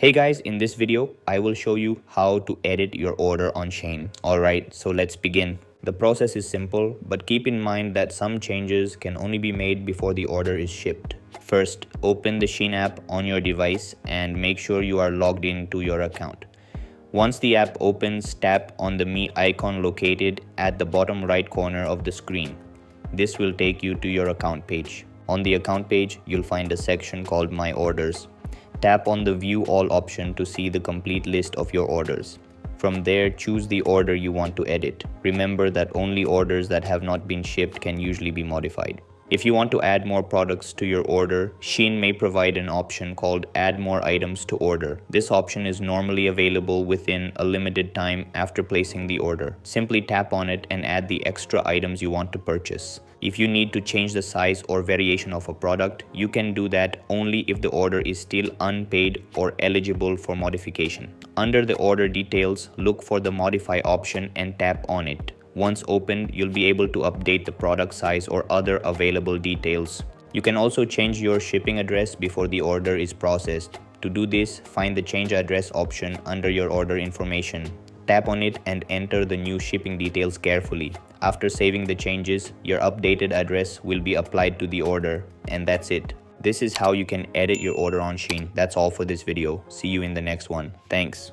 Hey guys, in this video, I will show you how to edit your order on Shein. Alright, so let's begin. The process is simple, but keep in mind that some changes can only be made before the order is shipped. First, open the Shein app on your device and make sure you are logged into your account. Once the app opens, tap on the Me icon located at the bottom right corner of the screen. This will take you to your account page. On the account page, you'll find a section called My Orders. Tap on the View All option to see the complete list of your orders. From there, choose the order you want to edit. Remember that only orders that have not been shipped can usually be modified. If you want to add more products to your order, Shein may provide an option called Add More Items to Order. This option is normally available within a limited time after placing the order. Simply tap on it and add the extra items you want to purchase. If you need to change the size or variation of a product, you can do that only if the order is still unpaid or eligible for modification. Under the order details, look for the Modify option and tap on it. Once opened, you'll be able to update the product size or other available details. You can also change your shipping address before the order is processed. To do this, find the Change Address option under your order information. Tap on it and enter the new shipping details carefully. After saving the changes, your updated address will be applied to the order, and that's it. This is how you can edit your order on Shein. That's all for this video. See you in the next one. Thanks.